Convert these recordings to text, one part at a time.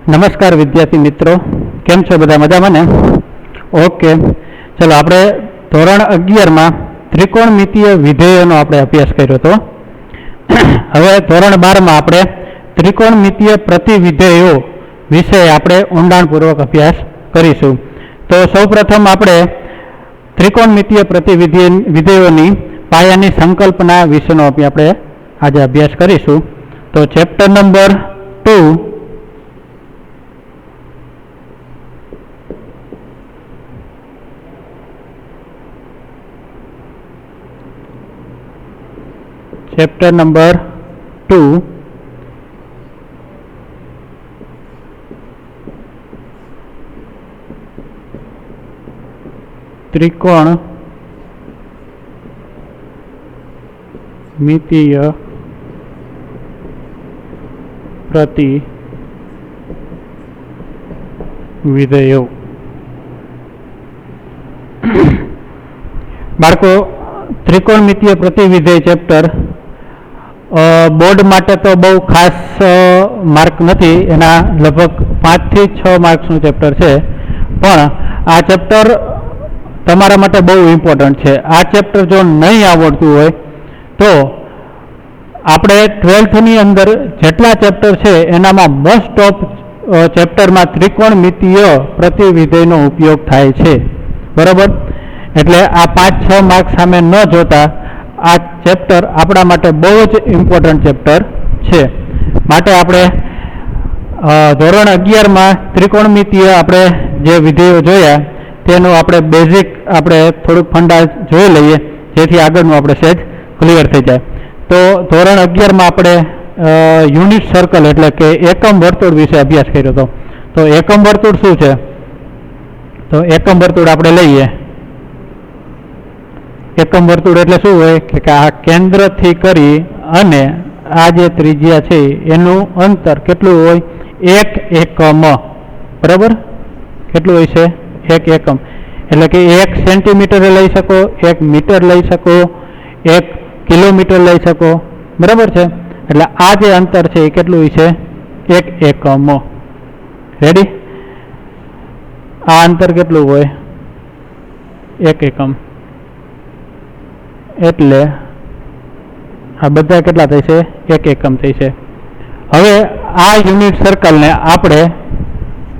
नमस्कार विद्यार्थी मित्रों, केम छो बधा मजामां ने? ओके, चलो आपणे धोरण 11 में त्रिकोणमितीय विधेयोनो आपणे अभ्यास कर्यो तो हवे धोरण 12 में आपणे त्रिकोणमितीय प्रतिविधेयो विषय आपणे ऊंडाणपूर्वक अभ्यास करीशुं। तो सौप्रथम आपणे त्रिकोणमितीय प्रतिविधेयोनी पायानी संकल्पना विषयनो आपणे आज अभ्यास करीशुं। तो चेप्टर नंबर 2 चैप्टर नंबर 2 त्रिकोणमितीय प्रतिविधेयो। बाळको त्रिकोणमितीय प्रतिविधेय चैप्टर बोर्ड माटे तो बहु खास मार्क नहीं, एना लगभग 5 થી 6 मार्क्सनु चैप्टर है, पण आ चैप्टर तमारा माटे बहु इम्पोर्टंट है। आ चैप्टर जो नहीं आवड़तुं होय तो आपणे 12th नी अंदर जेटला चैप्टर है एनामां मोस्ट ऑफ चैप्टर में त्रिकोणमितीय प्रतिविधेयनो उपयोग थाय छे, बराबर। एटले आ 5-6 मार्क्स सामे न जोता आ चैप्टर आपणा माटे बहुत ज इम्पोर्टंट चैप्टर है। माटे आपणे धोरण 11 में त्रिकोणमितीय आपणे जे विधेयो जोया तेनो आपणे बेसिक आपणे थोड़ुं फंडा जोई लईए, जेथी आगळनुं आपणे सेज क्लियर थई जाय। तो धोरण 11 में आपणे यूनिट सर्कल एटले के एकम वर्तुळ विषे अभ्यास कर्यो तो। तो एकम वर्तुळ शुं छे? तो एकम वर्तुळ आपणे लईए। एकम वर्तुळ एटले शुं होय के आ केंद्र थी करी अने आ जे त्रिज्या छे एनुं अंतर केटलुं होय? 1 एकम, बराबर। केटलुं होय छे? 1 एकम एटले के 1 सेंटीमीटर लई शको, 1 मीटर लई शको, 1 किलोमीटर लई शको, बराबर छे। एटले आ जे अंतर छे ए केटलुं होय छे? 1 एकम। रेडी? आ अंतर केटलुं होय? 1 एकम एटले आ बधा केटला थशे? 1 एकम थशे। हवे आ यूनिट सर्कल ने आपणे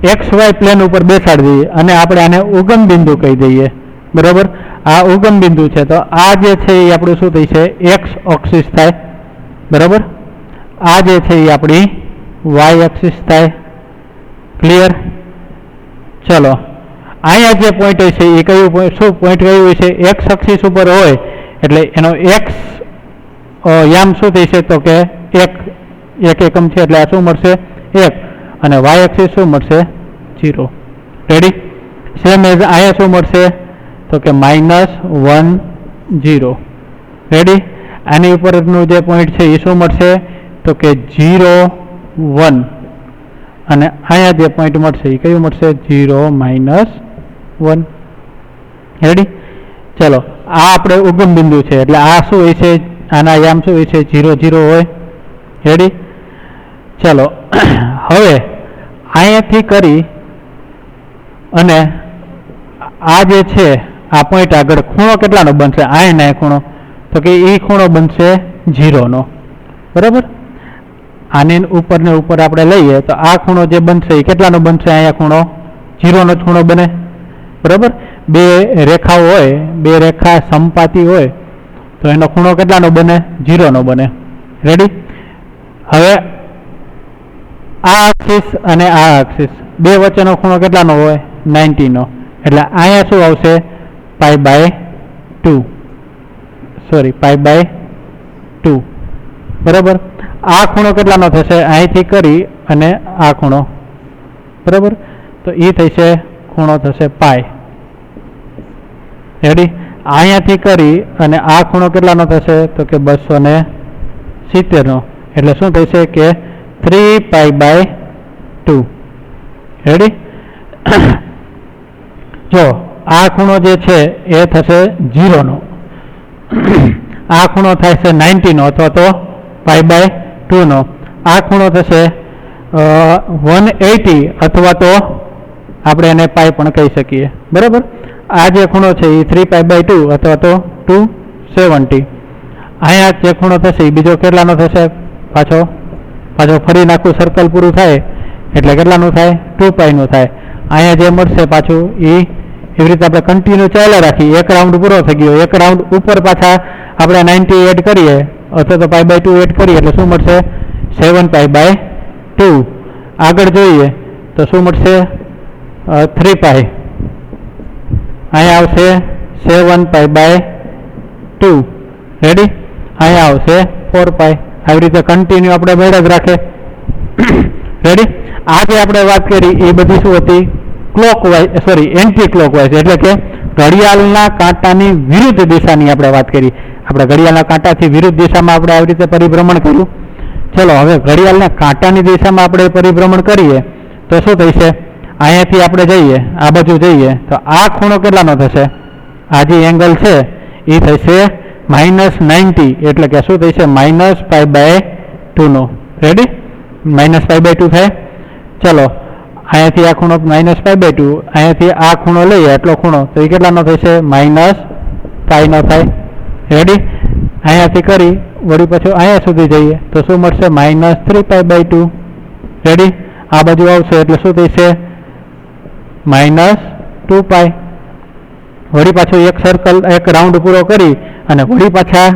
XY प्लेन पर बेसाड़ी दईए अने आपणे आने उगम बिंदु कही दईए, बराबर। आ उगम बिंदु छे तो आ जे छे ए आपणुं शुं थशे? X एक्सिस थाय, बराबर। आ जे छे ए आपणी Y एक्सिस थाय। क्लियर? चलो अहींया जे पॉइंट छे ए कयो पॉइंट? शुं पॉइंट कयो छे? X एक्सिस पर होय एटले एनो X याम शुं थशे? तो के 1 एकम छे एटले आ शुं मळशे? 1 અને y एक्सिस શું મળશે? 0। રેડી? સેમ એઝ આયા શું મળશે? તો કે -1 0। રેડી? આની ઉપરનું જે પોઈન્ટ છે એ શું મળશે? તો કે 0 1 અને આયા જે પોઈન્ટ મળશે એ કયું મળશે? 0 -1। રેડી? ચલો આ આપણે ઉગમ બિંદુ છે એટલે આ શું હોય છે? આના યામ શું હોય છે? 0 0 હોય। રેડી? चलो हवे अहींयाथी करी अने आ जे छे आ पॉइंट आगळ खूणो केटलानो बनशे? आने खूणो तो कि ई खूणो बनशे 0 नो, बराबर। आनी ऊपर ने ऊपर आपणे लईए तो आ खूणो जे बनशे ए केटलानो बनशे? अहींया खूणो 0 नो खूणो बने, बराबर। बे रेखाओ होय, बे रेखा समपाती होय तो एनो खूणो केटलानो बने? 0 नो बने। रेडी? हवे आ एक्सिस अने आ एक्सिस बे वच्चेनो खूणो केटलानो होय? 90 नो। एटले आया शुं आवशे? π/2, सॉरी π/2, बराबर। आ खूणो केटलानो थशे? અહીંથી કરી અને આ ખૂણો, बराबर। तो ई थशे ખૂણો थशे पाई। रेडी? અહીંયાથી કરી અને આ ખૂણો કેટલાનો થશે? તો કે 270 નો। એટલે શું થશે કે 3π/2। રેડી? જો આ ખૂણો જે છે એ થશે 0 નો, આ ખૂણો થાય છે 90 નો અથવા તો π/2 નો, આ ખૂણો થશે 180 અથવા તો આપણે એને પાઈ પણ કહી શકીએ, બરાબર. આ જે ખૂણો છે એ 3π/2 અથવા તો 270. અહીંયા જે ખૂણો થશે એ બીજો કેટલાનો થશે? પાછો ફરી નાખું, સર્કલ પૂરું થાય એટલે કેટલાનું થાય? 2π નું થાય. અહીંયા જે મળશે પાછું એવી રીતે આપણે કન્ટિન્યુ ચાલ્યા રાખીએ. એક રાઉન્ડ પૂરો થઈ ગયો, એક રાઉન્ડ ઉપર પાછા આપણે 90 એડ કરીએ અથવા તો π/2 એડ કરીએ એટલે શું મળશે? 7π/2. આગળ જોઈએ તો શું મળશે? 3π. અહીંયા આવશે 7π/2. રેડી? અહીંયા આવશે 4π. આવી રીતે કન્ટિન્યુ આપણે મેળ જ રાખે. રેડી? આ જે આપણે વાત કરી એ બધી શું હતી? એન્ટી ક્લોકવાઇઝ, એટલે કે ઘડિયાળના કાંટાની વિરુદ્ધ દિશાની આપણે વાત કરી. આપણે ઘડિયાળના કાંટાથી વિરુદ્ધ દિશામાં આપણે આવી રીતે પરિભ્રમણ કર્યું. ચલો હવે ઘડિયાળના કાંટાની દિશામાં આપણે પરિભ્રમણ કરીએ તો શું થશે? અહીંયાથી આપણે જઈએ, આ બાજુ જઈએ તો આ ખૂણો કેટલાનો થશે? આ જે એંગલ છે એ થશે -90, એટલે કે શું થશે? -π/2 નો. રેડી? -π/2 થાય. ચલો અહીંયાથી આ ખૂણો -π/2, અહીંયાથી આ ખૂણો લઈએ એટલો ખૂણો તો એ કેટલાનો થશે? -π નો થાય. રેડી? અહીંયાથી કરી વળી પછી અહીંયા સુધી જઈએ તો શું મળશે? -3π/2. રેડી? આ બાજુ આવશે એટલે શું થશે? -2π. વળી પાછું એક સર્કલ, એક રાઉન્ડ પૂરો કરી અને વળી પાછા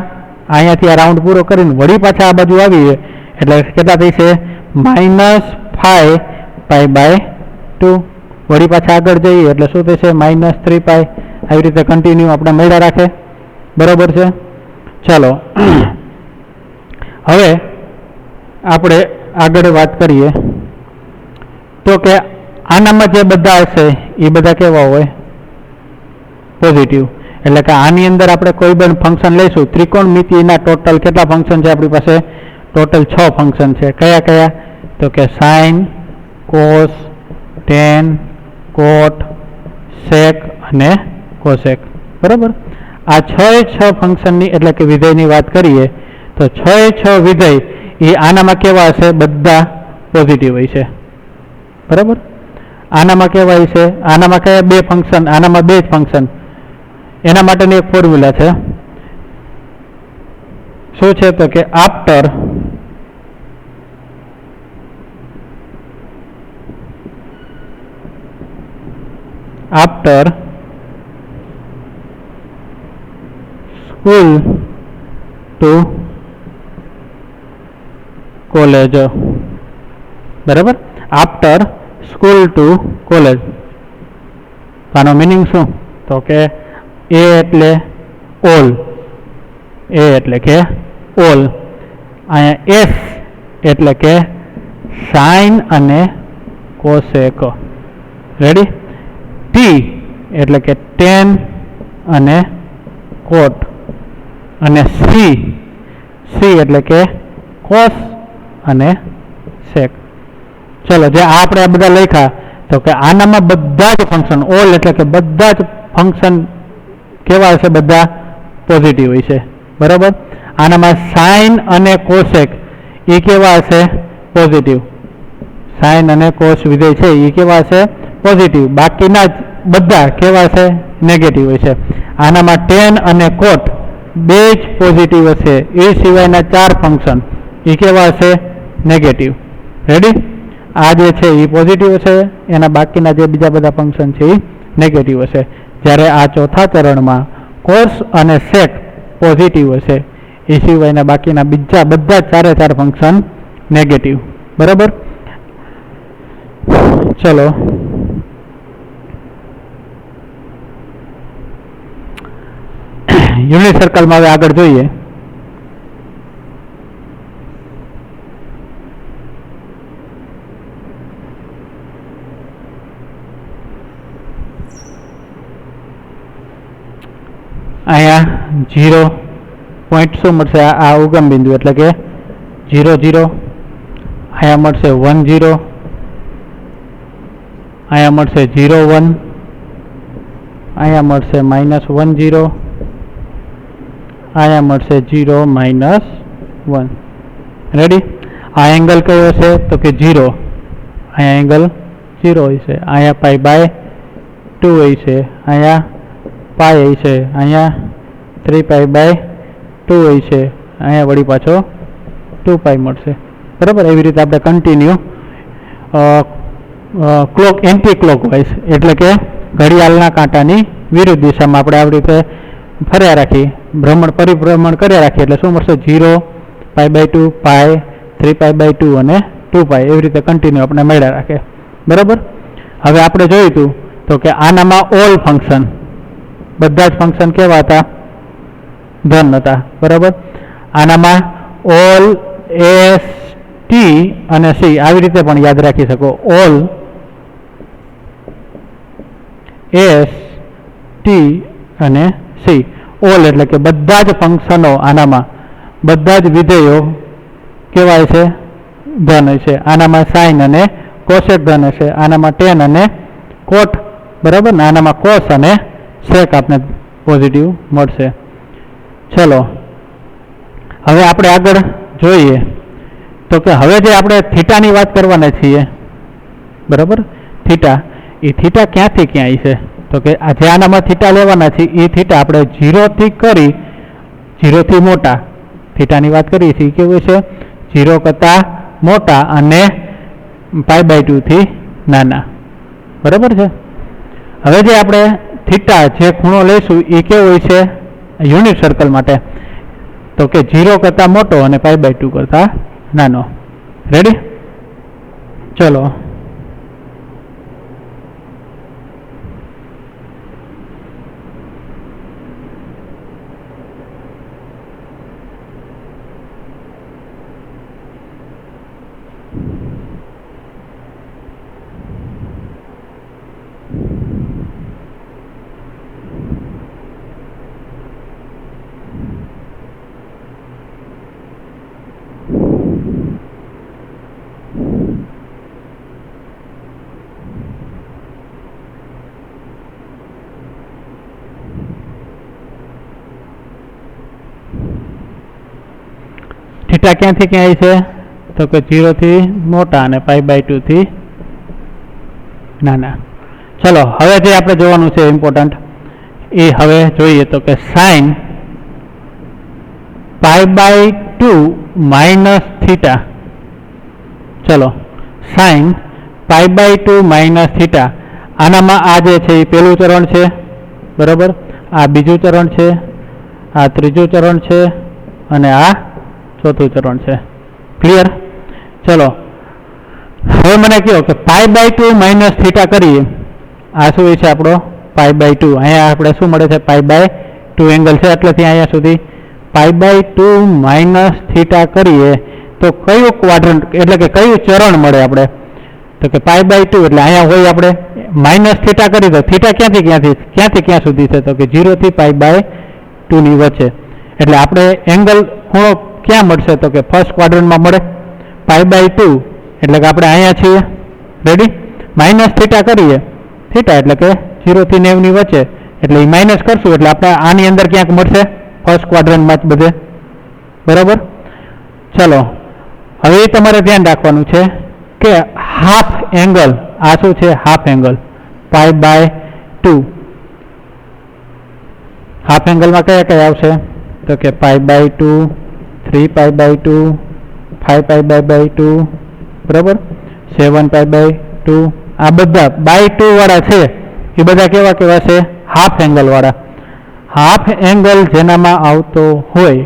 અહીંયાથી આ રાઉન્ડ પૂરો કરીને વળી પાછા આ બાજુ આવીએ એટલે કેટલા થશે? -5π/2. વળી પાછા આગળ જઈએ એટલે શું થશે? -3π. આવી રીતે કન્ટિન્યુ આપણે મળ્યા રાખે. બરાબર છે? ચાલો હવે આપણે આગળ વાત કરીએ તો કે આનામાં જે બધા હશે એ બધા કેવા હોય? પોઝિટિવ. એટલે કે આની અંદર આપણે કોઈ પણ ફંક્શન લઈશું, ત્રિકોણમિતિયના ટોટલ કેટલા ફંક્શન છે આપણી પાસે? ટોટલ 6 ફંક્શન છે. કયા કયા? તો કે સાઇન, કોસ, ટેન, કોટ, સેક અને કોસેક. બરાબર? આ 6 ફંક્શનની એટલે કે વિધેયની વાત કરીએ તો 6 વિધેય એ આનામાં કેવા હશે? બધા પોઝિટિવ હોય છે. બરાબર? આનામાં કેવા હોય છે? આનામાં કયા 2 ફંક્શન? આનામાં 2 જ ફંક્શન. એના માટેની એક ફોર્મ્યુલા છે. શું છે? તો કે આફ્ટર સ્કૂલ ટુ કોલેજ. બરાબર? After school to college. આનો મિનિંગ શું? તો કે એ એટલે ઓલ, એ એટલે કે ઓલ. અહીંયા એસ એટલે કે સાઇન અને કોસેક. રેડી? ટી એટલે કે ટેન અને કોટ. અને સી એટલે કે કોસ અને સેક. ચલો જે આપણે આ બધા લખ્યા તો કે આનામાં બધા જ ફંક્શન, ઓલ એટલે કે બધા જ ફંક્શન કેવા હશે? બધા પોઝિટિવ હોય છે. બરાબર? આનામાં સાઇન અને કોસેક એ કેવા હશે? પોઝિટિવ. સાઇન અને કોસ વિધેય છે એ કેવા હશે? પોઝિટિવ. બાકીના જ બધા કેવા હશે? નેગેટિવ હોય છે. આનામાં ટેન અને કોટ બે જ પોઝિટિવ હશે. એ સિવાયના 4 ફંક્શન એ કેવા હશે? નેગેટિવ. રેડી? આ જે છે એ પોઝિટિવ હશે, એના બાકીના જે બીજા બધા ફંક્શન છે એ નેગેટિવ હશે. જ્યારે આ ચોથા ચરણમાં કોસ અને સેક પોઝિટિવ હશે, એ સિવાયના બાકીના બીજા બધા 4 ફંક્શન નેગેટિવ. બરાબર? ચલો યુનિટ સર્કલમાં હવે આગળ જોઈએ. અહીંયા 0 પોઈન્ટ શું મળશે? આ ઉગમ બિંદુ એટલે કે 0 0. અહીંયા મળશે 1 0. અહીંયા મળશે 0 1. અહીંયા મળશે -1 0. અહીંયા મળશે 0 -1. રેડી? આ એંગલ કયો છે તો કે 0, અહીંયા એંગલ 0 હોય છે, અહીંયા π/2 હોય છે, અહીંયા π હોય છે, અહીંયા 3π/2 હોય છે, અહીંયા વળી પાછો 2π મળશે બરાબર. એવી રીતે આપણે કન્ટિન્યુ ક્લોક એન્ટી ક્લોકવાઇઝ એટલે કે ઘડિયાળના કાંટાની વિરુદ્ધ દિશામાં આપણે આવી રીતે ફર્યા રાખી, પરિભ્રમણ કર્યા રાખીએ એટલે શું મળશે 0, π/2, π, 3π/2 અને 2π એવી રીતે કન્ટિન્યુ આપણે મળ્યા રાખે બરાબર. હવે આપણે જોયું હતું તો કે આનામાં ઓલ ફંક્શન, બધા જ ફંક્શન કેવા હતા? ધન હતા બરાબર. આનામાં ઓલ એસ ટી અને સી આવી રીતે પણ યાદ રાખી શકો. ઓલ એસ ટી અને સી, ઓલ એટલે કે બધા જ ફંક્શનો, આનામાં બધા જ વિધેયો કેવાય છે? ધન છે. આનામાં સાઇન અને કોસેક ધન છે, આનામાં ટેન અને કોટ બરાબર ને, આનામાં કોસ અને સેક આપણે પોઝિટિવ મળશે. ચલો હવે આપણે આગળ જોઈએ તો કે હવે જે આપણે થીટાની વાત કરવાના છીએ બરાબર, થીટા, એ થીટા ક્યાંથી ક્યાં છે તો કે જે આનામાં થીટા લેવાના છે એ થીટા આપણે 0 થી કરી, 0 થી મોટા થીટાની વાત કરીએ છીએ, કેવું છે? 0 કરતાં મોટા અને π/2 થી નાના બરાબર છે. હવે જે આપણે થીટા જે ખૂણો લઈશું એ કેવો હોય છે યુનિટ સર્કલ માટે તો કે 0 કરતાં મોટો અને π/2 કરતાં નાનો. રેડી? ચલો થીટા ક્યાંથી ક્યાં છે તો કે 0 થી મોટા અને π/2 થી નાના. ચલો હવે જે આપણે જોવાનું છે ઇમ્પોર્ટન્ટ એ હવે જોઈએ તો કે સાઇન π/2 માઇનસ થીટા. ચલો સાઇન π/2 માઇનસ થીટા, આનામાં આ જે છે એ પહેલું ચરણ છે બરાબર, આ બીજું ચરણ છે, આ ત્રીજું ચરણ છે અને આ ચોથું ચરણ છે. ક્લિયર? ચલો હવે મને કહો કે π/2 માઇનસ થીટા કરીએ, આ શું છે આપણો π/2, અહીંયા આપણે શું મળે છે π/2 એંગલ છે એટલેથી અહીંયા સુધી π/2 માઇનસ થીટા કરીએ તો કયું ક્વાડ્રન્ટ એટલે કે કયું ચરણ મળે આપણે તો કે π/2 એટલે અહીંયા હોય આપણે માઇનસ થીટા કરી દો. થીટા ક્યાંથી ક્યાં સુધી છે તો કે 0 થી π/2 ની વચ્ચે, એટલે આપણે એંગલ ખૂણો ક્યાં મળશે તો કે ફર્સ્ટ ક્વાડ્રન્ટમાં મળે π/2 એટલે કે આપણે અહીંયા છીએ. રેડી? માઇનસ થીટા કરીએ, થીટા એટલે કે 0 થી 90 ની વચ્ચે એટલે એ માઇનસ કરશું એટલે આપણે આની અંદર ક્યાંક મળશે ફર્સ્ટ ક્વાડ્રન્ટમાં જ બધે બરાબર. ચલો હવે એ તમારે ધ્યાન રાખવાનું છે કે હાફ એંગલ, આ શું છે હાફ એંગલ π/2, હાફ એંગલમાં કયા કયા આવશે તો કે π/2, 3π/2, 5π/2 બરાબર, 7π/2, આ બધા /2 વાળા છે એ બધા કેવા કેવા છે? હાફ એંગલ વાળા. હાફ એંગલ જેનામાં આવતો હોય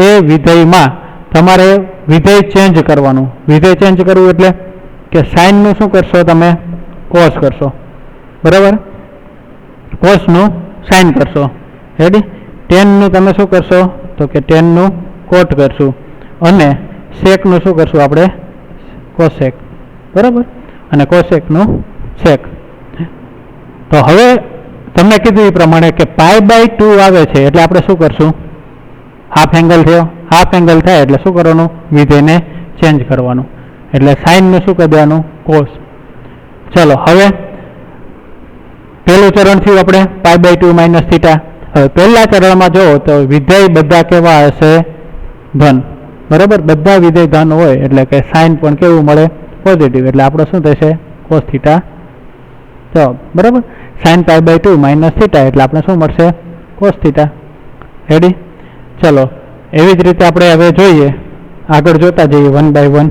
એ વિધેયમાં તમારે વિધેય ચેન્જ કરવાનું. વિધેય ચેન્જ કરવું એટલે કે સાઇનનું શું કરશો તમે? કોસ કરશો બરાબર, કોસનું સાઇન કરશો. રેડી? ટેનનું તમે શું કરશો તો કે ટેનનું કોટ કરશું અને સેકનું શું કરશું આપણે? કોસેક બરાબર, અને કોસેકનું સેક. તો હવે તમને કીધું એ પ્રમાણે કે π/2 આવે છે એટલે આપણે શું કરશું? હાફ એંગલ થયો, હાફ એંગલ થાય એટલે શું કરવાનું? વિધેયને ચેન્જ કરવાનું, એટલે સાઇનનું શું કરી દેવાનું? કોસ. ચલો હવે પહેલું ચરણ થયું આપણે π/2 માઇનસ થીટા. હવે પહેલા ચરણમાં જુઓ તો વિધેય બધા કેવા હશે? ધન બરાબર, બધા વિધેય ધન હોય એટલે કે સાઇન પણ કેવું મળે, પોઝિટિવ. એટલે આપણો શું થશે, કોસ થીટા જવાબ. બરાબર, sine pi by 2 minus theta એટલે આપણે શું મળશે, કોસ થીટા. રેડી? ચલો એવી જ રીતે આપણે હવે જોઈએ, આગળ જોતા જઈએ 1 by 1.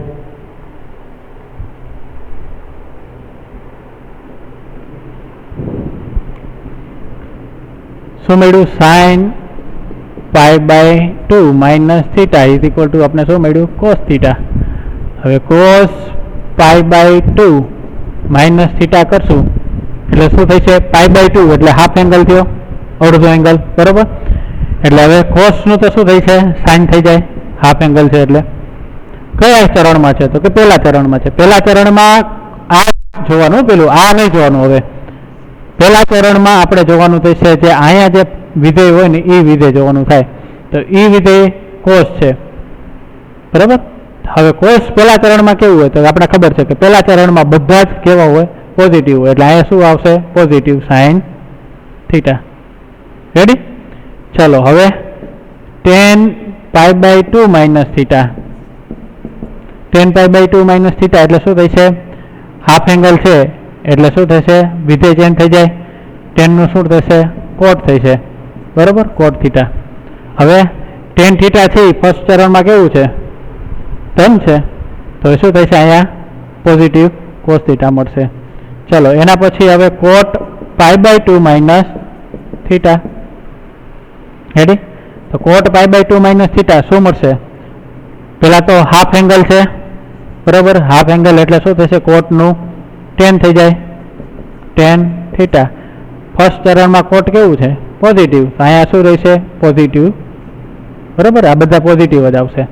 શું મળ્યું, sine pi by 2 minus theta is equal to આપણે શું મળ્યું, કોસ થીટા. હવે cos pi by 2 minus theta કરશું એટલે શું થઈ છે, પાઈ બાય 2 એટલે હાફ એંગલ થયો, અડધો એંગલ. બરાબર, એટલે હવે કોસનું તો શું થઈ છે, સાઇન થઈ જાય, હાફ એંગલ છે. એટલે કયા ચરણમાં છે, તો કે પહેલા ચરણમાં છે. પહેલા ચરણમાં આ જોવાનું, પેલું આ નહીં જોવાનું. હવે પહેલા ચરણમાં આપણે જોવાનું થશે જે અહીંયા જે વિધેય હોય ને એ વિધેય જોવાનું થાય. તો એ વિધેય કોસ છે. બરાબર, હવે કોસ પહેલા ચરણમાં કેવું હોય, તો આપણે ખબર છે કે પહેલા ચરણમાં બધા જ કેવા હોય, પોઝિટિવ હોય. એટલે અહીંયા શું આવશે, પોઝિટિવ સાઇન થીટા. રેડી? ચલો હવે tan pi by 2 minus theta, tan pi by 2 minus theta એટલે શું થશે, હાફ એંગલ છે એટલે શું થશે, વિધેય ચેન્જ થઈ જાય, tan નું શું થશે, કોટ થશે. બરાબર, કોટ થીટા. હવે tan થીટા છે ફર્સ્ટ ચરણમાં કેવું છે, ધન છે, તો શું થશે, અહીંયા પોઝિટિવ કોસ થીટા મળશે. ચલો એના પછી હવે cot pi by 2 minus theta. Ready? તો cot pi by 2 minus theta શું મળશે, પેલા તો હાફ એંગલ છે. બરાબર, હાફ એંગલ એટલે શું થશે, કોટનું tan થઈ જાય, tan થીટા. ફર્સ્ટ ચરણમાં કોટ કેવું છે, પોઝિટિવ, તો અહીંયા શું રહેશે, પોઝિટિવ. બરાબર, આ બધા પોઝિટિવ જ આવશે.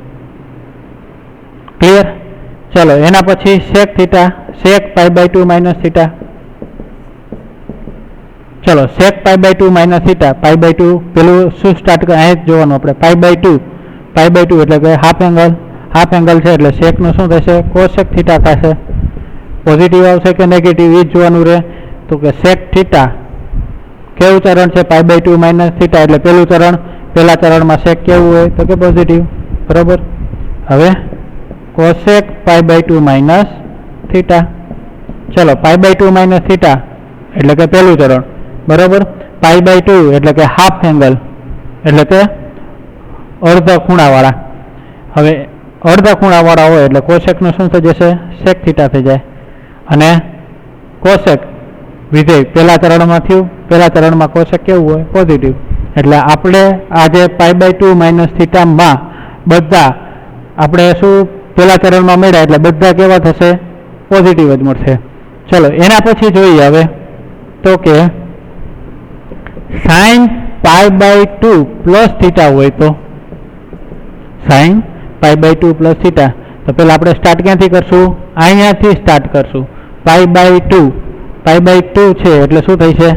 ક્લિયર? ચલો એના પછી sec theta, sec pi by 2 minus theta. ચલો sec pi by 2 minus theta, pi by 2 પેલું શું સ્ટાર્ટ કરે, અહીંયા જ જોવાનું આપણે, પાઈ બાય 2, પાઈ બાય 2 એટલે કે હાફ એંગલ, હાફ એંગલ છે એટલે સેકનું શું થશે, કોસેક થીટા થશે. પોઝિટિવ આવશે કે નેગેટિવ એ જ જોવાનું રહે. તો કે સેક થીટા કેવું ચરણ છે, પાઈ બાય 2 માઇનસ થીટા એટલે પેલું ચરણ. પહેલા ચરણમાં સેક કેવું હોય, તો કે પોઝિટિવ. બરાબર, હવે cosec pi by 2 minus theta. ચલો પાઈ બાય 2 માઇનસ થીટા એટલે કે પહેલું ચરણ. બરાબર, પાઈ બાય 2 એટલે કે હાફ એંગલ એટલે કે અડધા ખૂણાવાળા. હવે અડધા ખૂણાવાળા હોય એટલે કોસેકનું શું થઈ જશે, સેક થીટા થઈ જાય. અને કોસેક વિધેય પહેલા ચરણમાં થયું, પહેલા ચરણમાં કોસેક કેવું હોય, પોઝિટિવ. એટલે આપણે આજે પાઈ બાય 2 માઇનસ થીટામાં બધા આપણે શું પહેલા ચરણમાં મળ્યા એટલે બધા કેવા થશે, પોઝિટિવ જ મળશે. ચલો એના પછી જોઈએ હવે તો કે sine pi by 2 plus theta હોય તો, sine pi by 2 plus theta. તો પહેલાં આપણે સ્ટાર્ટ ક્યાંથી કરશું, અહીંયાથી સ્ટાર્ટ કરશું. પાઈ બાય 2, પાઈ બાય 2 છે એટલે શું થઈ છે,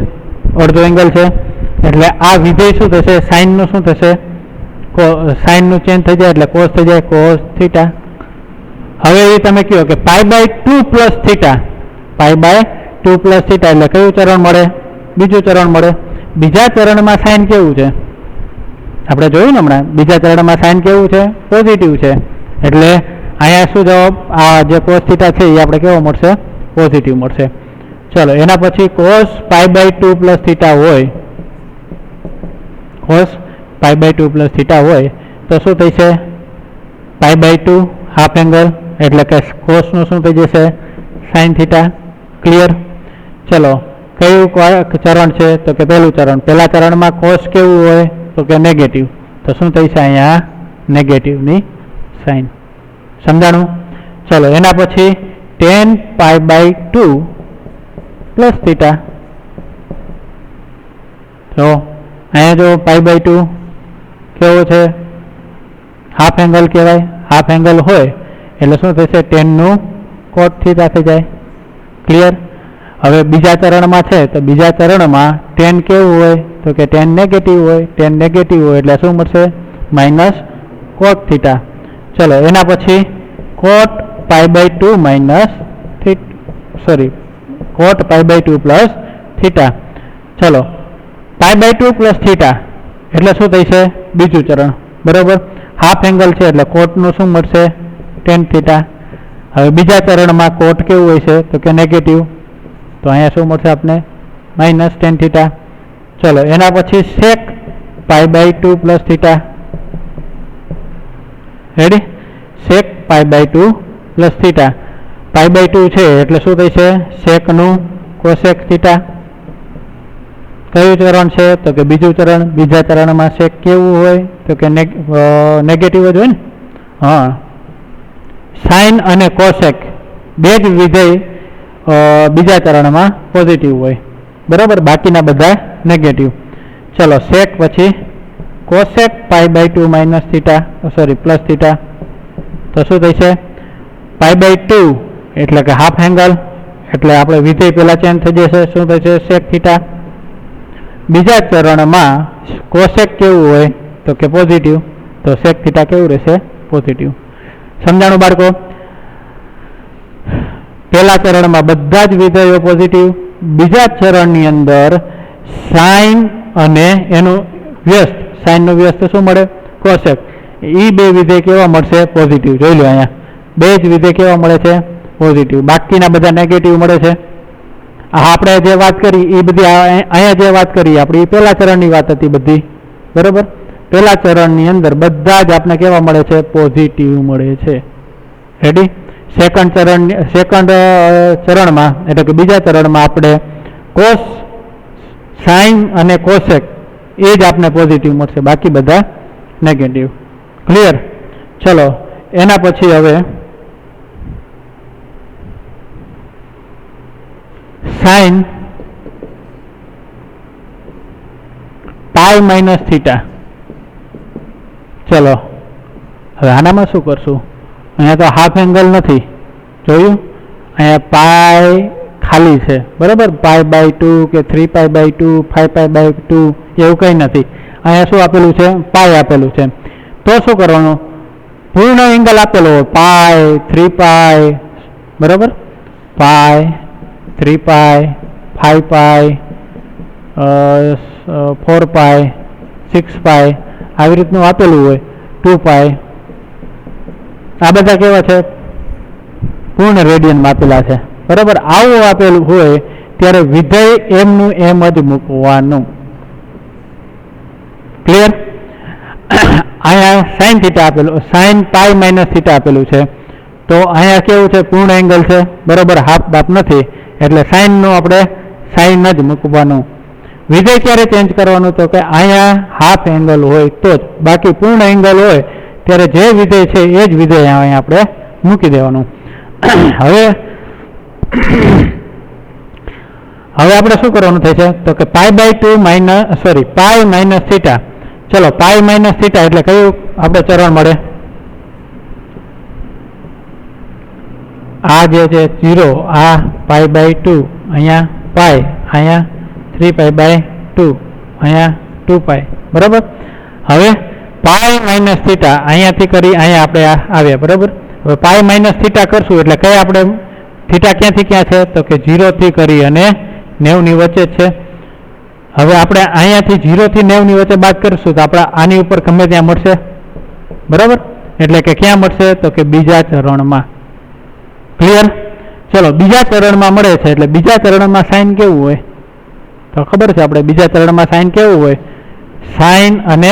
અડધો એંગલ છે. એટલે આ વિધેય શું થશે, સાઇનનું શું થશે, સાઇનનું ચેન્જ થઈ જાય એટલે કોસ થઈ જાય, કોસ થીટા. હવે એ તમે કહો કે pi by 2 plus theta, pi by 2 plus theta એટલે કયું ચરણ મળે, બીજું ચરણ મળે. બીજા ચરણમાં સાઇન કેવું છે, આપણે જોયું ને હમણાં, બીજા ચરણમાં સાઇન કેવું છે, પોઝિટિવ છે. એટલે અહીંયા શું જવાબ, આ જે કોસ થીટા છે એ આપણે કેવો મળશે, પોઝિટિવ મળશે. ચલો એના પછી cos pi by 2 plus theta હોય, cos pi by 2 plus theta હોય તો શું થઈ છે, પાઈ બાય 2 હાફ એંગલ એટલે કે કોસનું શું થઈ જશે, સાઇન થીટા. ક્લિયર? ચલો કયું ચરણ છે, તો કે પહેલું ચરણ. પહેલા ચરણમાં કોસ કેવું હોય, તો કે નેગેટિવ, તો શું થઈ છે અહીંયા નેગેટિવની સાઇન. સમજાણું? ચલો એના પછી tan pi by 2 plus theta. તો અહીંયા જો પાઈ બાય 2 કેવો છે, હાફ એંગલ કહેવાય. હાફ એંગલ હોય એટલે શું થશે, tan નું કોટ થીટા થઈ જાય. ક્લિયર? હવે બીજા ચરણમાં છે તો બીજા ચરણમાં tan કેવું હોય, તો કે tan નેગેટિવ હોય. tan નેગેટિવ હોય એટલે શું મળશે, માઇનસ કોટ થીટા. ચલો એના પછી cot pi by 2 minus cot pi by 2 plus theta. ચલો પાઈ બાય 2 પ્લસ થીટા એટલે શું થશે, બીજું ચરણ. બરાબર. હાફ એંગલ છે એટલે કોટનું શું મળશે? Ten theta. હવે બીજા ચરણમાં કોટ કેવું હોય છે? તો કે નેગેટિવ. તો અહીંયા શું મળશે આપને? Minus ten theta. ચલો એના પછી સેક π/2 પ્લસ થીટા. રેડી? સેક π/2 પ્લસ થીટા. π/2 છે એટલે શું થઈ છે? સેકનું કોસેક થીટા. કયું ચરણ છે? તો કે બીજું ચરણ. બીજા ચરણમાં સેક કેવું હોય? તો કે નેગેટિવ જ હોય ને. હા, સાઇન અને કોસેક બે જ વિધેય બીજા ચરણમાં પોઝિટિવ હોય, બરાબર. બાકીના બધા નેગેટિવ. ચલો સેક પછી cosec π/2 minus theta, sorry plus theta. તો શું થઈ છે? π/2 એટલે કે હાફ એંગલ, એટલે આપણે વિધેય પહેલા ચેન્જ થઈ જશે. શું થઈ છે? Sec theta. બીજા ચરણમાં કોસેક કેવું હોય? તો કે પોઝિટિવ. તો સેક થીટા કેવું રહેશે? પોઝિટિવ. સમજાણું બાળકો? પહેલા ચરણમાં બધા જ વિધેયો પોઝિટિવ. બીજા ચરણની અંદર સાઇન અને એનું વ્યસ્ત, સાઇનનું વ્યસ્ત શું મળે? કોસેક. એ બે વિધેય કેવા મળશે? પોઝિટિવ. જોઈ લો અહીંયા બે જ વિધેય કેવા મળે છે? પોઝિટિવ. બાકીના બધા નેગેટિવ મળે છે. આપણે જે વાત કરી એ બધી અહીંયા જે વાત કરી આપણી પહેલા ચરણની વાત હતી બધી, બરાબર. પહેલા ચરણની અંદર બધા જ આપણે કેવા મળે છે? પોઝિટિવ મળે છે. રેડી? સેકન્ડ ચરણમાં એટલે કે બીજા ચરણમાં આપણે કોસ, સાઇન અને કોસેક એ જ આપણે પોઝિટિવ મળશે, બાકી બધા નેગેટિવ. ક્લિયર? ચલો એના પછી હવે સાઇન પાઈ માઇનસ થીટા. ચલો હવે આનામાં શું કરશું? અહીંયા તો હાફ એંગલ નથી, જોયું? અહીંયા પાઈ ખાલી છે, બરાબર. π/2 કે 3π/2 5π/2 એવું કંઈ નથી. અહીંયા શું આપેલું છે? પાઈ આપેલું છે. તો શું કરવાનું? પૂર્ણ એંગલ આપેલો હોય પાઈ, 3π, બરાબર. પાઈ, 3π, 5π, 4π, 6π આવી રીતનું આપેલું હોય, 2π. આ બધા કેવા છે? પૂર્ણ રેડિયનમાં આપેલા છે, બરાબર. આવું આપેલું હોય ત્યારે વિધેય એમનું એમ જ મૂકવાનું. ક્લિયર? અહીંયા સાઇન થીટા આપેલું, સાઇન પાઈ માઇનસ થીટા આપેલું છે. તો અહીંયા કેવું છે? પૂર્ણ એંગલ છે, બરાબર. હાફ બાપ નથી એટલે સાઇનનું આપણે સાઇન જ મૂકવાનું. વિધેય ક્યારે ચેન્જ કરવાનું? તો કે અહીંયા હાફ એંગલ હોય તો જ. બાકી પૂર્ણ એંગલ હોય ત્યારે જે વિધેય છે એ જ વિધેય અહીંયા આપણે મૂકી દેવાનું. હવે આપણે શું કરવાનું થાય છે? તો કે π/2 પાઈ માઇનસ થીટા. ચલો પાઈ માઇનસ થીટા એટલે કયું આપણે ચરણ મળે? આ જે છે 0, આ π/2, અહીંયા પાઈ, અહીંયા 3π/2, અહીંયા 2π, બરાબર. હવે પાઈ માઇનસ થીટા અહીંયાથી કરી અહીંયા આપણે આવ્યા, બરાબર. હવે પાઈ માઇનસ થીટા કરશું એટલે કઈ આપણે થીટા ક્યાંથી ક્યાં છે? તો કે 0 થી કરી અને 90 ની વચ્ચે જ છે. હવે આપણે અહીંયાથી 0 થી 90 ની વચ્ચે બાદ કરીશું તો આપણે આની ઉપર ગમે ત્યાં મળશે, બરાબર. એટલે કે ક્યાં મળશે? તો કે બીજા ચરણમાં. ક્લિયર? ચલો બીજા ચરણમાં મળે છે એટલે બીજા ચરણમાં સાઇન કેવું હોય? તો ખબર છે આપણે બીજા ચરણમાં સાઇન કેવું હોય? સાઇન અને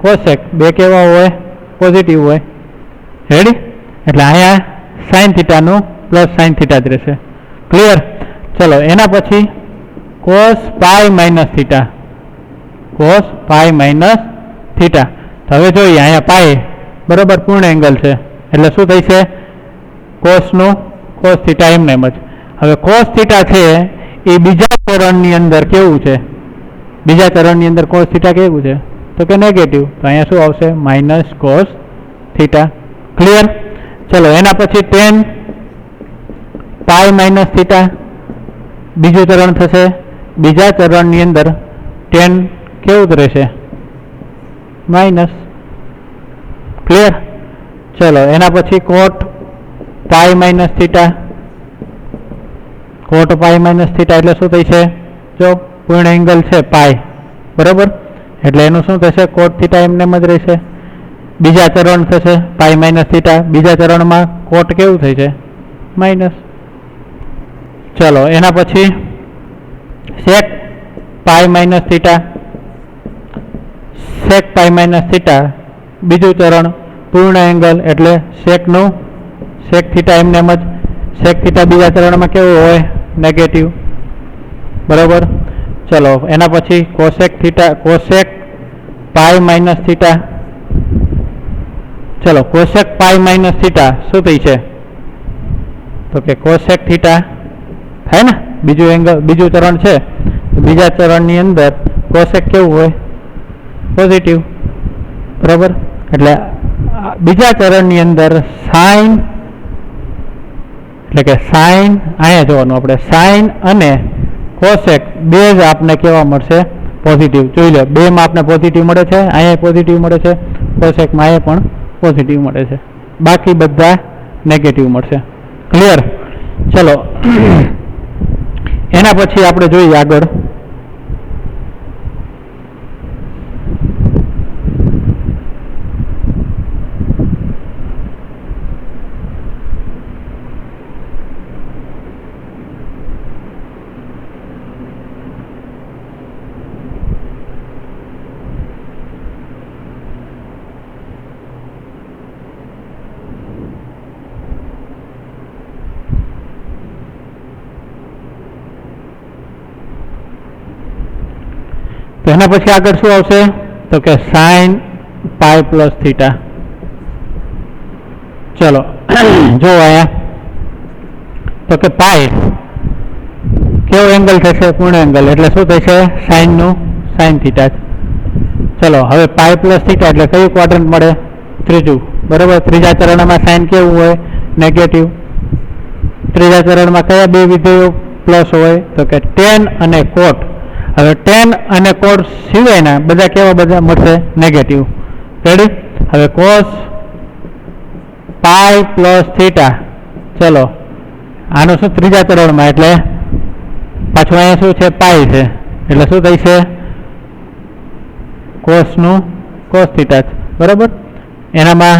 કોસેક બે કેવા હોય? પોઝિટિવ હોય. રેડી? એટલે અહીંયા સાઇન થીટાનું પ્લસ સાઇન થીટા જ રહેશે. ક્લિયર? ચલો એના પછી cos pi minus theta. Cos pi minus theta. તો હવે જોઈએ અહીંયા પાઈ, બરાબર, પૂર્ણ એંગલ છે એટલે શું થઈ છે? કોસનું કોસ થીટા એમને એમ જ. હવે કોસ થીટા છે એ બીજા ચરણની અંદર કેવું છે? બીજા ચરણની અંદર કોસ થીટા કેવું છે? તો કે નેગેટિવ. તો અહીંયા શું આવશે? Minus cos theta. ક્લિયર? ચલો એના પછી ટેન પાઈ માઇનસ થીટા બીજું ચરણ થશે. બીજા ચરણની અંદર ટેન કેવું જ રહેશે? માઇનસ. ક્લિયર? ચલો એના પછી કોટ પાઈ માઇનસ થીટા. કોટ પાઈ માઇનસ થીટા એટલે શું થઈ છે? જો પૂર્ણ એંગલ છે પાઈ, બરાબર. એટલે એનું શું થશે? કોટ થીટા એમને એમ જ રહેશે. બીજા ચરણ થશે પાઈ માઇનસ થીટા, બીજા ચરણમાં કોટ કેવું થઈ છે માઇનસ. ચલો એના પછી સેક pi minus theta, sec pi minus theta બીજું ચરણ પૂર્ણ એંગલ એટલે સેકનું સેક થીટા એમને એમ જ. સેક થીટા બીજા ચરણમાં કેવું હોય નેગેટિવ, બરાબર. ચલો એના પછી cosec theta, cosec pi minus theta. ચલો કોસેક પાઈ માઇનસ થીટા શું થઈ છે તો કે કોસેક થીટા થાય ને, બીજું એંગલ બીજું ચરણ છે, બીજા ચરણની અંદર કોસેક કેવું હોય પોઝિટિવ, બરાબર. એટલે બીજા ચરણની અંદર સાઇન એટલે કે સાઇન અહીંયા જોવાનું આપણે, સાઇન અને કોસેક બે જ આપને કેવા મળશે પોઝિટિવ. જોઈ લો બેમાં આપને પોઝિટિવ મળે છે, અહીંયા પોઝિટિવ મળે છે, કોસેકમાં અહીંયા પણ પોઝિટિવ મળે છે, બાકી બધા નેગેટિવ મળશે. ક્લિયર? ચલો એના પછી આપણે જોઈએ આગળ તો એના પછી આગળ શું આવશે તો કે સાઇન પાઈ પ્લસ થીટા. ચલો જો અહીંયા તો કે પાઈ કેવો એંગલ થશે પૂર્ણ એંગલ એટલે શું થશે સાઇનનું સાઇન થીટા. ચલો હવે પાઈ પ્લસ થીટા એટલે કયું ક્વાડ્રન્ટ મળે ત્રીજું, બરાબર. ત્રીજા ચરણમાં સાઇન કેવું હોય નેગેટિવ. ત્રીજા ચરણમાં કયા બે વિધેયો પ્લસ હોય તો કે ટેન અને કોટ. હવે ટેન અને કોટ સિવાયના બધા કેવા બધા મળશે નેગેટિવ. રેડી? હવે કોસ પાઈ પ્લસ થીટા. ચલો આનું શું ત્રીજા ચરણમાં એટલે પાછું અહીંયા શું છે પાઈ છે એટલે શું થઈ છે કોસનું કોસ થીટા, બરાબર. એનામાં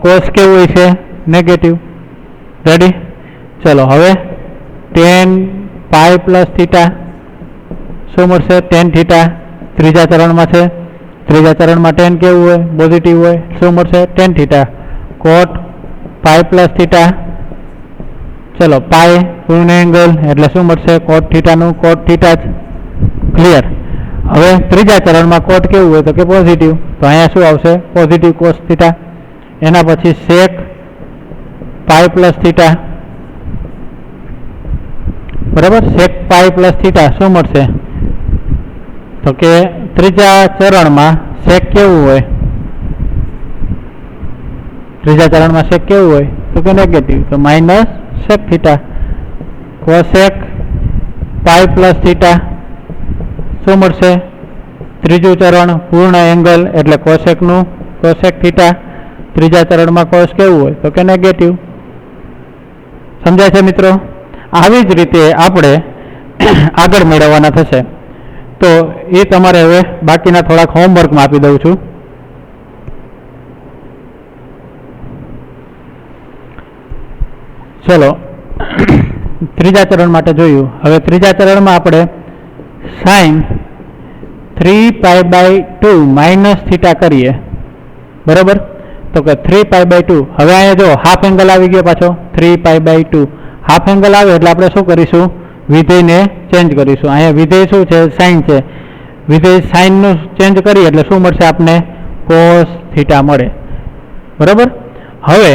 કોસ કેવું હોય છે નેગેટિવ. રેડી? ચલો હવે ટેન પાઈ પ્લસ થીટા શું મળશે ટેન થીટા ત્રીજા ચરણમાં છે, ત્રીજા ચરણમાં ટેન કેવું હોય પોઝિટિવ હોય, શું મળશે ટેન થીટા. કોટ પાઈ પ્લસ થીટા. ચલો પાઈ પૂર્ણ એંગલ એટલે શું મળશે કોટ થીટાનું કોટ થીટા જ. ક્લિયર? હવે ત્રીજા ચરણમાં કોટ કેવું હોય તો કે પોઝિટિવ, તો અહીંયા શું આવશે પોઝિટિવ કોસ થીટા. એના પછી સેક પાઈ પ્લસ થીટા, બરાબર. સેક પાઈ પ્લસ થીટા શું મળશે તો કે ત્રીજા ચરણમાં સેક કેવું હોય, ત્રીજા ચરણમાં સેક કેવું હોય તો કે નેગેટિવ, તો minus sec theta. Cosec pi plus theta શું મળશે ત્રીજું ચરણ પૂર્ણ એંગલ એટલે કોસેકનું કોસેક થીટા. ત્રીજા ચરણમાં કોસ કેવું હોય તો કે નેગેટિવ. સમજાય છે મિત્રો? આવી જ રીતે આપણે આગળ મેળવવાના થશે. તો એ તમારે હવે બાકીના થોડાક હોમવર્કમાં આપી દઉં છું. ચલો ત્રીજા ચરણ માટે જોયું. હવે ત્રીજા ચરણમાં આપણે સાઇન 3π/2 માઇનસ થીટા કરીએ, બરાબર. તો કે 3π/2. હવે અહીંયા જો હાફ એંગલ આવી ગયો પાછો 3π/2. હાફ એંગલ આવે એટલે આપણે શું કરીશું વિધેયને ચેન્જ કરીશું. અહીંયા વિધેય શું છે સાઇન છે, વિધેય સાઇનનું ચેન્જ કરીએ એટલે શું મળશે આપને કોસ થીટા મળે, બરાબર. હવે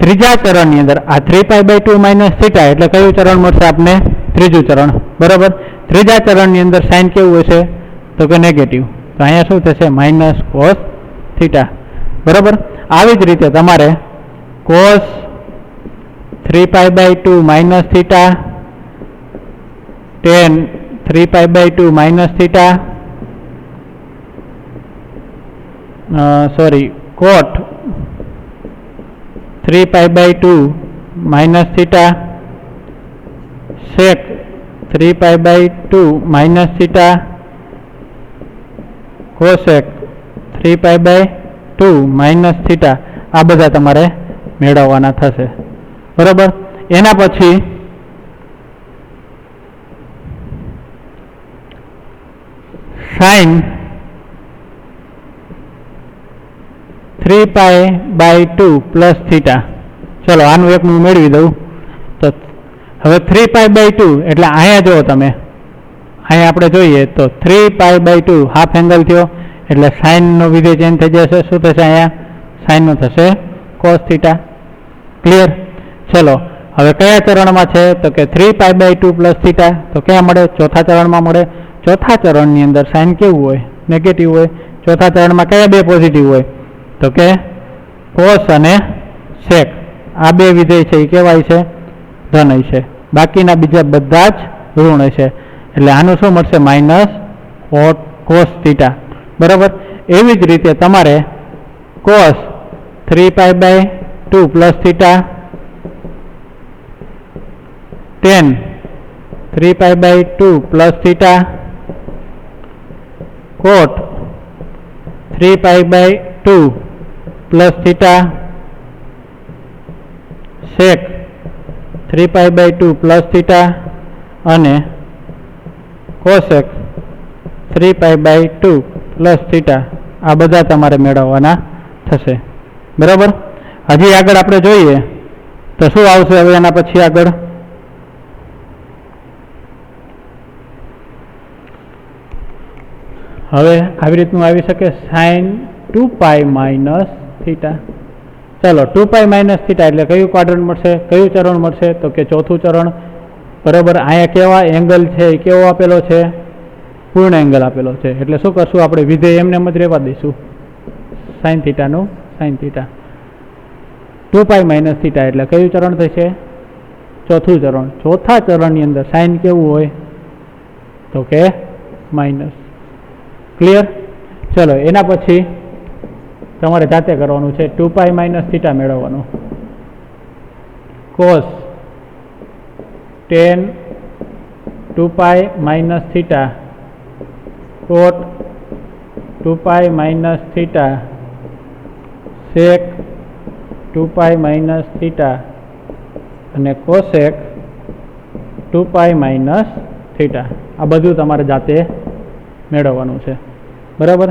ત્રીજા ચરણની અંદર આ 3π/2 માઇનસ થીટા એટલે કયું ચરણ મળશે આપને ત્રીજું ચરણ, બરાબર. ત્રીજા ચરણની અંદર સાઇન કેવું હશે તો કે નેગેટિવ, તો અહીંયા શું થશે માઇનસ કોસ થીટા, બરાબર. આવી જ રીતે તમારે cos 3π/2 minus theta, tan 3π/2 minus theta, sorry cot 3π/2 minus theta, sec 3π/2 minus theta, cosec 3π/2 2 minus theta આ બધા તમારે મેળવવાના થશે બરાબર. એના પછી સાઇન 3π/2 પ્લસ થીટા. ચલો આનું એક હું મેળવી દઉં. તો હવે 3π/2 એટલે અહીંયા જુઓ તમે, અહીંયા આપણે જોઈએ તો 3π/2 હાફ એંગલ થયો એટલે સાઇનનો વિધેય ચેન્જ થઈ જશે. શું થશે? અહીંયા સાઇનનું થશે કોસ થીટા. ક્લિયર? ચલો હવે કયા ચરણમાં છે? તો કે 3π/2 પ્લસ થીટા. તો ક્યાં મળે? ચોથા ચરણમાં મળે. ચોથા ચરણની અંદર સાઇન કેવું હોય? નેગેટિવ હોય. ચોથા ચરણમાં કયા બે પોઝિટિવ હોય? તો કે કોસ અને સેક. આ બે વિધેય છે એ કેવાય છે? ધન હશે. બાકીના બીજા બધા જ ઋણ હશે. એટલે આનું શું મળશે? Minus cos theta. બરાબર. એવી જ રીતે તમારે cos 3π/2 plus theta tan 3π/2 plus theta cot 3π/2 plus theta sec 3π/2 plus theta અને કોસેક 3π/2 પ્લસ થીટા આ બધા તમારે મેળવવાના થશે બરાબર. હજી આગળ આપણે જોઈએ તો શું આવશે હવે એના પછી આગળ? હવે આવી રીતનું આવી શકે સાઇન 2π માઇનસ થીટા. ચાલો 2π માઇનસ થીટા એટલે કયું ક્વાડ્રન્ટ મળશે? કયું ચરણ મળશે? તો કે ચોથું ચરણ. બરાબર. અહીંયા કેવા એંગલ છે એ કેવો આપેલો છે? પૂર્ણ એંગલ આપેલો છે. એટલે શું કરશું આપણે? વિધેય એમને જ રહેવા દઈશું. સાઇન થીટાનું સાઇન થીટા. 2π માઇનસ થીટા એટલે કયું ચરણ થશે? ચોથું ચરણ. ચોથા ચરણની અંદર સાઇન કેવું હોય? તો કે માઇનસ. ક્લિયર? ચલો એના પછી તમારે જાતે કરવાનું છે. 2π માઇનસ થીટા મેળવવાનું. Cos tan 2π minus theta cot 2π minus theta sec 2π minus theta અને કોસેક 2π માઇનસ થીટા. આ બધું તમારે જાતે મેળવવાનું છે બરાબર.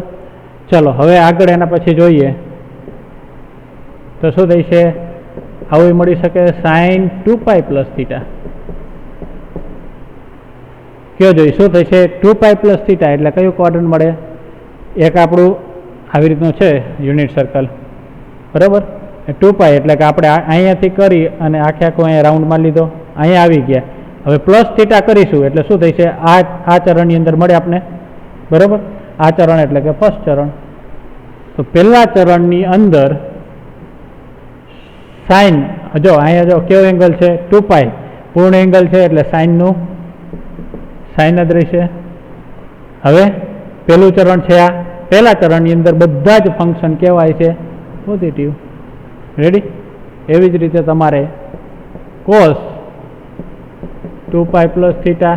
ચલો હવે આગળ એના પછી જોઈએ તો શું થઈ છે? આવું મળી શકે સાઇન 2π પ્લસ થીટા. કયો જોઈએ? શું થશે? 2π પ્લસ થીટા એટલે કયું ક્વાડ્રન્ટ મળે? એક આપણું આવી રીતનું છે યુનિટ સર્કલ બરાબર. 2π એટલે કે આપણે અહીંયાથી કરી અને આખે આખું અહીંયા રાઉન્ડમાં લીધો, અહીંયા આવી ગયા. હવે પ્લસ થીટા કરીશું એટલે શું થશે? આ ચરણની અંદર મળે આપણે બરાબર. આ ચરણ એટલે કે ફર્સ્ટ ચરણ. તો પહેલા ચરણની અંદર સાઇન જો અહીંયા જો કેવો એંગલ છે? 2π પૂર્ણ એંગલ છે એટલે સાઇનનું સાઇન જ રહેશે. હવે પહેલું ચરણ છે આ. પહેલા ચરણની અંદર બધા જ ફંક્શન કહેવાય છે પોઝિટિવ. રેડી? એવી જ રીતે તમારે cos 2π plus theta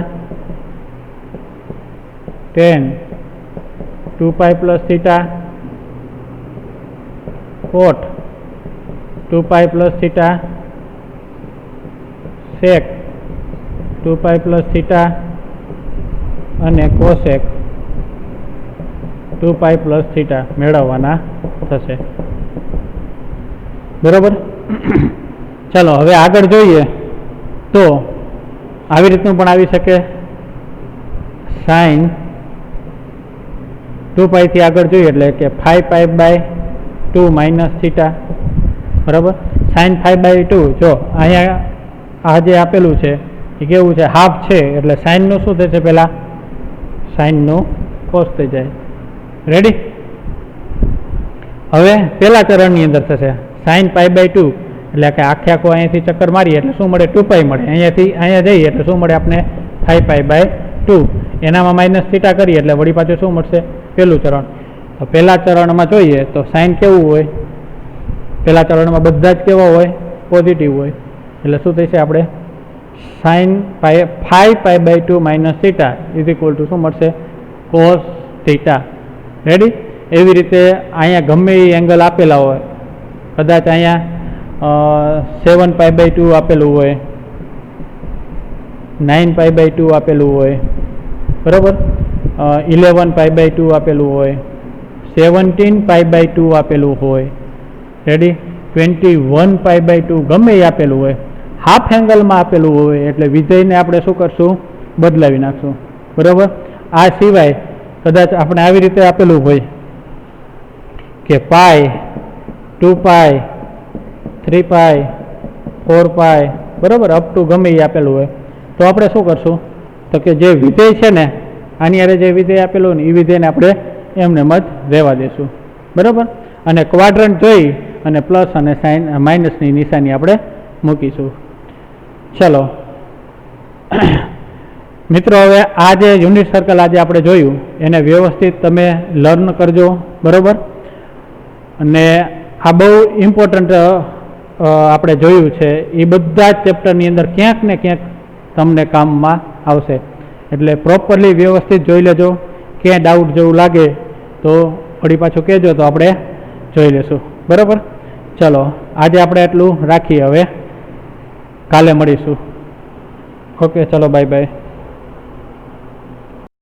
tan 2π plus theta cot 2π plus theta sec 2π plus theta અને કોસેક 2π પ્લસ થીટા મેળવવાના થશે બરાબર. ચાલો હવે આગળ જોઈએ તો આવી રીતનું પણ આવી શકે. સાઇન 2π થી આગળ જોઈએ એટલે કે 5π/2 માઇનસ થીટા બરાબર. સાઇન 5/2 જો અહીંયા આ જે આપેલું છે એ કેવું છે? હાફ છે એટલે સાઇનનું શું થશે? પહેલાં સાઇનનું કોસ થઈ જાય. રેડી? હવે પહેલા ચરણની અંદર થશે સાઇન π/2 એટલે કે આખે આખું અહીંયાથી ચક્કર મારીએ એટલે શું મળે? 2π મળે. અહીંયાથી અહીંયા જઈએ એટલે શું મળે આપણે? 5π/2. એનામાં માઇનસ થીટા કરીએ એટલે વળી પાછું શું મળશે? પહેલું ચરણ. તો પહેલા ચરણમાં જોઈએ તો સાઇન કેવું હોય? પહેલા ચરણમાં બધા જ કેવા હોય? પોઝિટિવ હોય. એટલે શું થશે? આપણે sine 5π/2 minus theta is equal to શું મળશે? Cos theta. રેડી? એવી રીતે અહીંયા ગમે એ એંગલ આપેલા હોય, કદાચ અહીંયા 7π/2 આપેલું હોય, 9π/2 આપેલું હોય, બરાબર, 11π/2 આપેલું હોય, 17π/2 આપેલું હોય, રેડી, 21π/2 ગમે એ આપેલું હોય, હાફ એંગલમાં આપેલું હોય એટલે વિધેયને આપણે શું કરશું, બદલાવી નાખશું, બરાબર. આ સિવાય કદાચ આપણે આવી રીતે આપેલું હોય કે π, 2π, 3π, 4π, બરાબર, અપ ટુ ગમે એ આપેલું હોય, તો આપણે શું કરશું, તો કે જે વિધેય છે ને આની હારે જે વિધેય આપેલું ને એ વિધેયને આપણે એમને જ રહેવા દેશું, બરાબર. અને ક્વાડ્રન્ટ જોઈ અને પ્લસ અને સાઇન માઇનસની નિશાની આપણે મૂકીશું. ચલો મિત્રો, હવે આ જે યુનિટ સર્કલ આજે આપણે જોયું એને વ્યવસ્થિત તમે લર્ન કરજો, બરાબર. અને આ બહુ ઇમ્પોર્ટન્ટ આપણે જોયું છે, એ બધા જ ચેપ્ટરની અંદર ક્યાંક ને ક્યાંક તમને કામમાં આવશે, એટલે પ્રોપરલી વ્યવસ્થિત જોઈ લેજો. ક્યાંય ડાઉટ જેવું લાગે તો ફરી પાછું કહેજો તો આપણે જોઈ લેશું, બરાબર. ચલો આજે આપણે એટલું રાખીએ, હવે કાલે મળીશું. ઓકે, ચલો, બાય બાય.